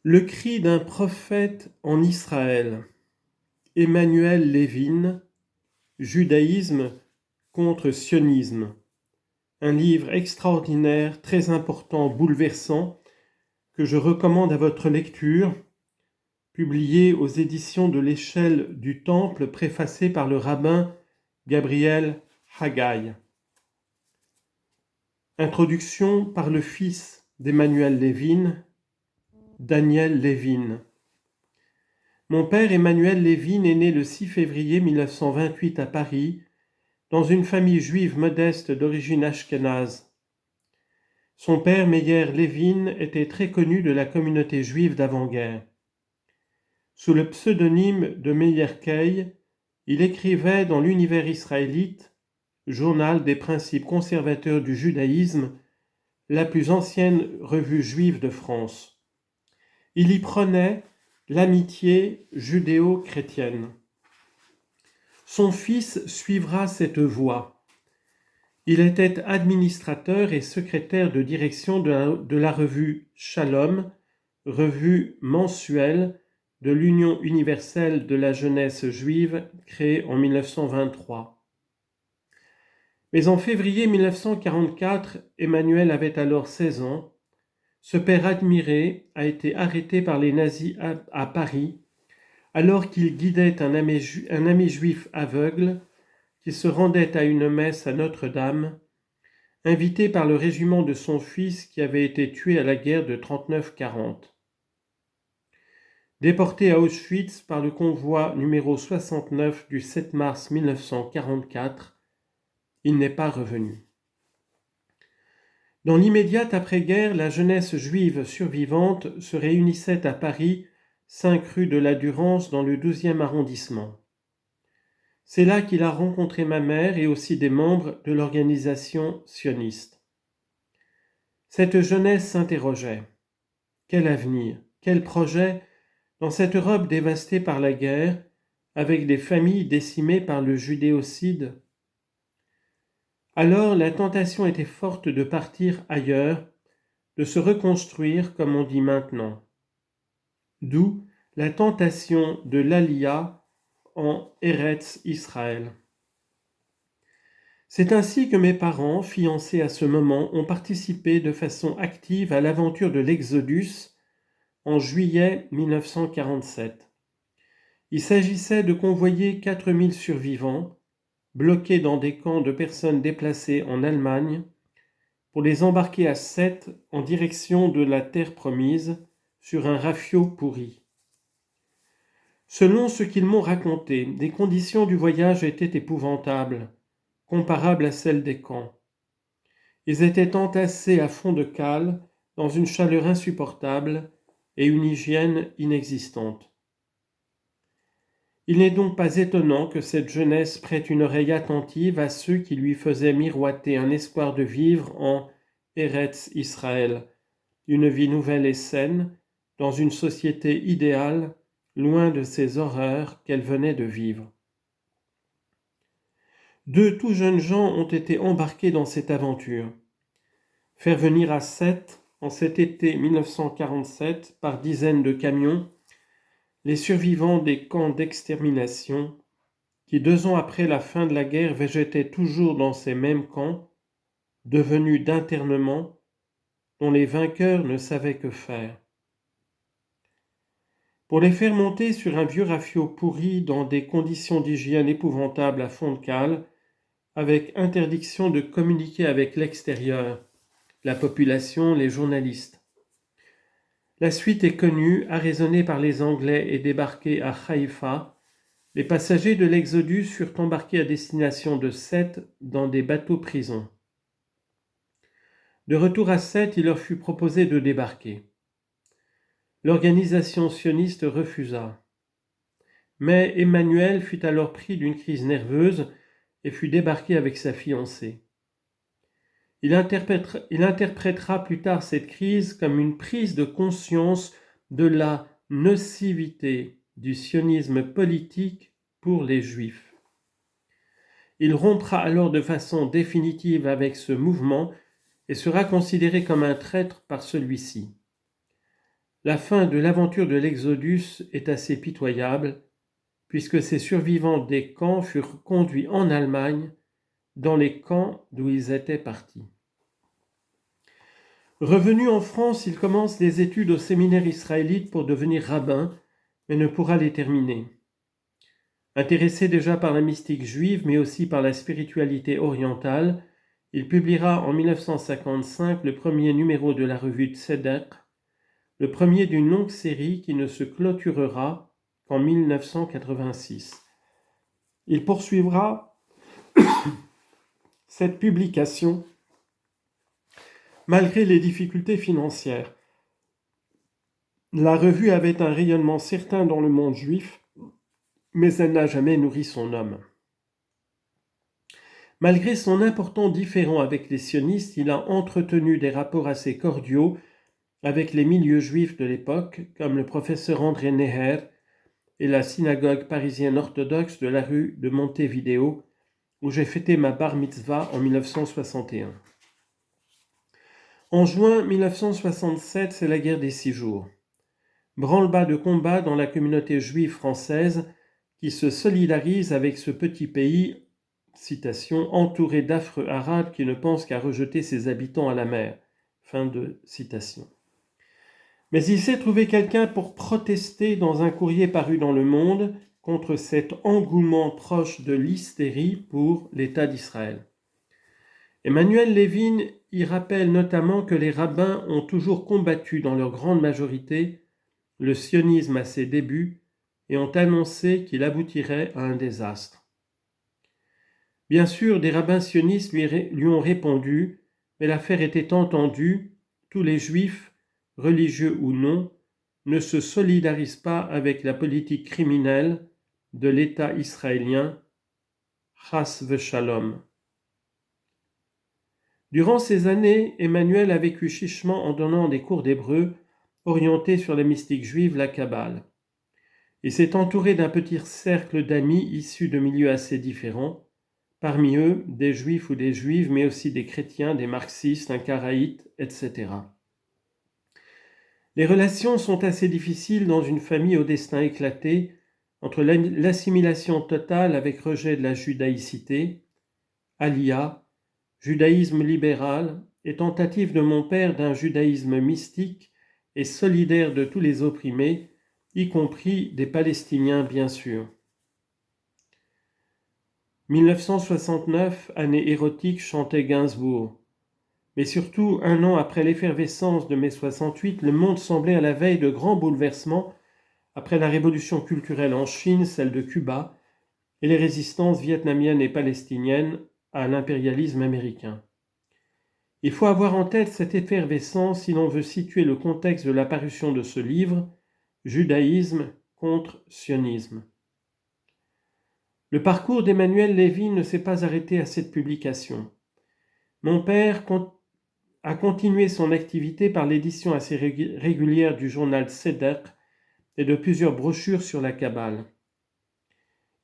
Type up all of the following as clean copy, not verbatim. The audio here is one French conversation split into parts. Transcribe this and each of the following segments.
Le cri d'un prophète en Israël. Emmanuel Levin, Judaïsme contre sionisme. Un livre extraordinaire, très important, bouleversant, que je recommande à votre lecture, publié aux éditions de l'Échelle du Temple, préfacé par le rabbin Gabriel Haggai. Introduction par le fils d'Emmanuel Levin, Daniel Levin. Mon père Emmanuel Levin est né le 6 février 1928 à Paris, dans une famille juive modeste d'origine ashkénaze. Son père Meyer Levin était très connu de la communauté juive d'avant-guerre. Sous le pseudonyme de Meyer Kay, il écrivait dans l'Univers israélite, journal des principes conservateurs du judaïsme, la plus ancienne revue juive de France. Il y prônait l'amitié judéo-chrétienne. Son fils suivra cette voie. Il était administrateur et secrétaire de direction de la revue Shalom, revue mensuelle de l'Union universelle de la jeunesse juive créée en 1923. Mais en février 1944, Emmanuel avait alors 16 ans. Ce père admiré a été arrêté par les nazis à Paris alors qu'il guidait un ami juif aveugle qui se rendait à une messe à Notre-Dame, invité par le régiment de son fils qui avait été tué à la guerre de 39-40. Déporté à Auschwitz par le convoi numéro 69 du 7 mars 1944, il n'est pas revenu. Dans l'immédiate après-guerre, la jeunesse juive survivante se réunissait à Paris, 5 rue de la Durance, dans le 12e arrondissement. C'est là qu'il a rencontré ma mère et aussi des membres de l'organisation sioniste. Cette jeunesse s'interrogeait. Quel avenir, quel projet dans cette Europe dévastée par la guerre, avec des familles décimées par le judéocide? Alors la tentation était forte de partir ailleurs, de se reconstruire comme on dit maintenant. D'où la tentation de l'Aliyah en Eretz Israël. C'est ainsi que mes parents, fiancés à ce moment, ont participé de façon active à l'aventure de l'Exodus en juillet 1947. Il s'agissait de convoyer 4000 survivants, bloqués dans des camps de personnes déplacées en Allemagne, pour les embarquer à Sète en direction de la terre promise sur un rafio pourri. Selon ce qu'ils m'ont raconté, les conditions du voyage étaient épouvantables, comparables à celles des camps. Ils étaient entassés à fond de cale, dans une chaleur insupportable et une hygiène inexistante. Il n'est donc pas étonnant que cette jeunesse prête une oreille attentive à ceux qui lui faisaient miroiter un espoir de vivre en Eretz Israël, une vie nouvelle et saine, dans une société idéale, loin de ces horreurs qu'elle venait de vivre. 2 tout jeunes gens ont été embarqués dans cette aventure. Faire venir à Sète, en cet été 1947, par dizaines de camions, les survivants des camps d'extermination qui 2 ans après la fin de la guerre végétaient toujours dans ces mêmes camps, devenus d'internement, dont les vainqueurs ne savaient que faire. Pour les faire monter sur un vieux rafio pourri dans des conditions d'hygiène épouvantables à fond de cale, avec interdiction de communiquer avec l'extérieur, la population, les journalistes. La suite est connue, arraisonnés par les Anglais et débarqués à Haïfa, les passagers de l'Exodus furent embarqués à destination de Sète dans des bateaux-prisons. De retour à Sète, il leur fut proposé de débarquer. L'organisation sioniste refusa. Mais Emmanuel fut alors pris d'une crise nerveuse et fut débarqué avec sa fiancée. Il interprétera plus tard cette crise comme une prise de conscience de la nocivité du sionisme politique pour les Juifs. Il rompra alors de façon définitive avec ce mouvement et sera considéré comme un traître par celui-ci. La fin de l'aventure de l'Exodus est assez pitoyable, puisque ces survivants des camps furent conduits en Allemagne, dans les camps d'où ils étaient partis. Revenu en France, il commence des études au séminaire israélite pour devenir rabbin, mais ne pourra les terminer. Intéressé déjà par la mystique juive, mais aussi par la spiritualité orientale, il publiera en 1955 le premier numéro de la revue Tzedek, le premier d'une longue série qui ne se clôturera qu'en 1986. Il poursuivra cette publication malgré les difficultés financières. La revue avait un rayonnement certain dans le monde juif, mais elle n'a jamais nourri son homme. Malgré son important différend avec les sionistes, il a entretenu des rapports assez cordiaux avec les milieux juifs de l'époque, comme le professeur André Neher et la synagogue parisienne orthodoxe de la rue de Montevideo, où j'ai fêté ma bar mitzvah en 1961. En juin 1967, c'est la guerre des 6 jours. Branle-bas de combat dans la communauté juive française qui se solidarise avec ce petit pays, citation, entouré d'affreux arabes qui ne pensent qu'à rejeter ses habitants à la mer. Fin de citation. Mais il s'est trouvé quelqu'un pour protester dans un courrier paru dans Le Monde contre cet engouement proche de l'hystérie pour l'État d'Israël. Emmanuel Levin y rappelle notamment que les rabbins ont toujours combattu dans leur grande majorité le sionisme à ses débuts et ont annoncé qu'il aboutirait à un désastre. Bien sûr, des rabbins sionistes lui ont répondu, mais l'affaire était entendue, tous les juifs, religieux ou non, ne se solidarisent pas avec la politique criminelle de l'État israélien, chas v'shalom. Durant ces années, Emmanuel a vécu chichement en donnant des cours d'hébreu orientés sur la mystique juive, la Kabbale. Il s'est entouré d'un petit cercle d'amis issus de milieux assez différents, parmi eux des juifs ou des juives, mais aussi des chrétiens, des marxistes, un karaïte, etc. Les relations sont assez difficiles dans une famille au destin éclaté, entre l'assimilation totale avec rejet de la judaïcité, Aliyah, judaïsme libéral et tentative de mon père d'un judaïsme mystique et solidaire de tous les opprimés, y compris des Palestiniens bien sûr. 1969, année érotique, chantait Gainsbourg. Mais surtout, un an après l'effervescence de mai 68, le monde semblait à la veille de grands bouleversements après la révolution culturelle en Chine, celle de Cuba, et les résistances vietnamiennes et palestiniennes à l'impérialisme américain. Il faut avoir en tête cette effervescence si l'on veut situer le contexte de la parution de ce livre, Judaïsme contre sionisme. Le parcours d'Emmanuel Levin ne s'est pas arrêté à cette publication. Mon père a continué son activité par l'édition assez régulière du journal Tzedek et de plusieurs brochures sur la Kabbale.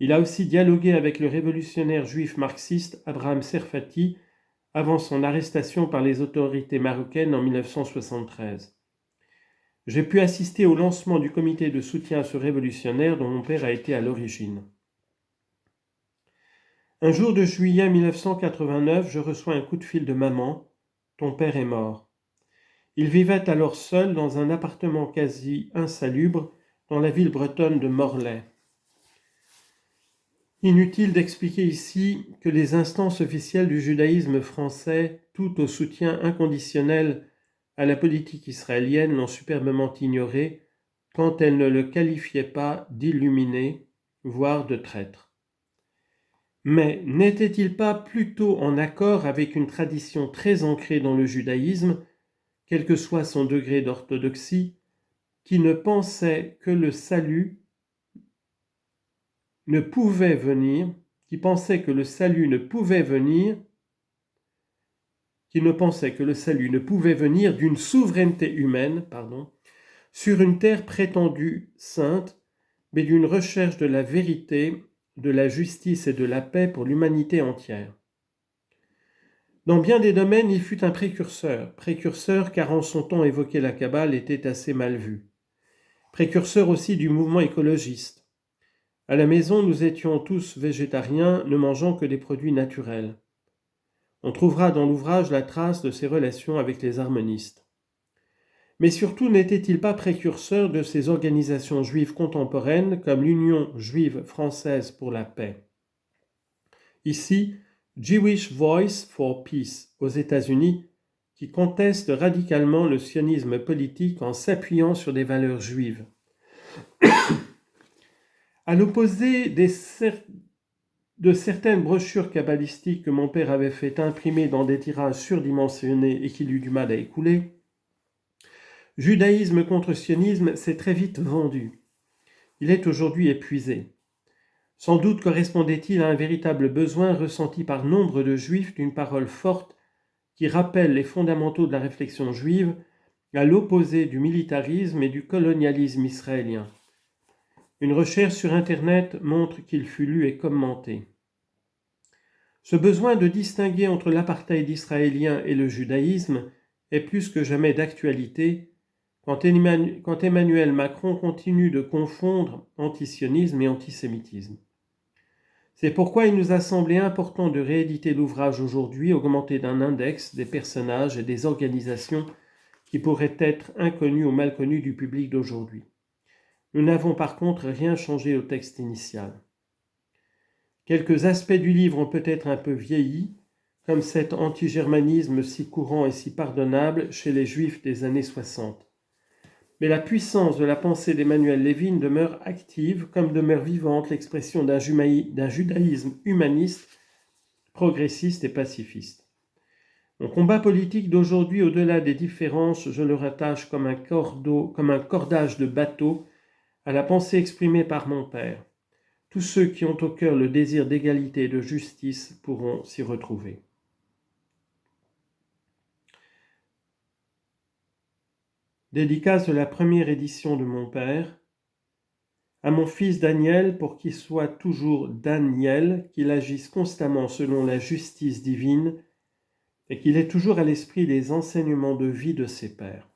Il a aussi dialogué avec le révolutionnaire juif marxiste Abraham Serfati avant son arrestation par les autorités marocaines en 1973. J'ai pu assister au lancement du comité de soutien à ce révolutionnaire dont mon père a été à l'origine. Un jour de juillet 1989, je reçois un coup de fil de maman. Ton père est mort. Il vivait alors seul dans un appartement quasi insalubre dans la ville bretonne de Morlaix. Inutile d'expliquer ici que les instances officielles du judaïsme français, tout au soutien inconditionnel à la politique israélienne, l'ont superbement ignoré quand elles ne le qualifiaient pas d'illuminé, voire de traître. Mais n'était-il pas plutôt en accord avec une tradition très ancrée dans le judaïsme, quel que soit son degré d'orthodoxie, qui pensait que le salut ne pouvait venir d'une souveraineté humaine, sur une terre prétendue sainte, mais d'une recherche de la vérité, de la justice et de la paix pour l'humanité entière. Dans bien des domaines, il fut un précurseur car en son temps évoquer la Kabbale était assez mal vu. Précurseur aussi du mouvement écologiste. À la maison, nous étions tous végétariens, ne mangeant que des produits naturels. On trouvera dans l'ouvrage la trace de ses relations avec les harmonistes. Mais surtout, n'était-il pas précurseur de ces organisations juives contemporaines comme l'Union juive française pour la paix? Ici, Jewish Voice for Peace aux États-Unis, qui conteste radicalement le sionisme politique en s'appuyant sur des valeurs juives. À l'opposé de certaines brochures kabbalistiques que mon père avait fait imprimer dans des tirages surdimensionnés et qu'il eut du mal à écouler, judaïsme contre sionisme s'est très vite vendu. Il est aujourd'hui épuisé. Sans doute correspondait-il à un véritable besoin ressenti par nombre de juifs d'une parole forte qui rappelle les fondamentaux de la réflexion juive à l'opposé du militarisme et du colonialisme israélien. Une recherche sur Internet montre qu'il fut lu et commenté. Ce besoin de distinguer entre l'apartheid israélien et le judaïsme est plus que jamais d'actualité quand Emmanuel Macron continue de confondre antisionisme et antisémitisme. C'est pourquoi il nous a semblé important de rééditer l'ouvrage aujourd'hui, augmenté d'un index des personnages et des organisations qui pourraient être inconnus ou mal connus du public d'aujourd'hui. Nous n'avons par contre rien changé au texte initial. Quelques aspects du livre ont peut-être un peu vieilli, comme cet antigermanisme si courant et si pardonnable chez les Juifs des années 60. Mais la puissance de la pensée d'Emmanuel Lévin demeure active, comme demeure vivante l'expression d'un judaïsme humaniste, progressiste et pacifiste. Mon combat politique d'aujourd'hui, au-delà des différences, je le rattache comme un cordage de bateau à la pensée exprimée par mon père. Tous ceux qui ont au cœur le désir d'égalité et de justice pourront s'y retrouver. Dédicace de la première édition de mon père, à mon fils Daniel pour qu'il soit toujours Daniel, qu'il agisse constamment selon la justice divine et qu'il ait toujours à l'esprit les enseignements de vie de ses pères.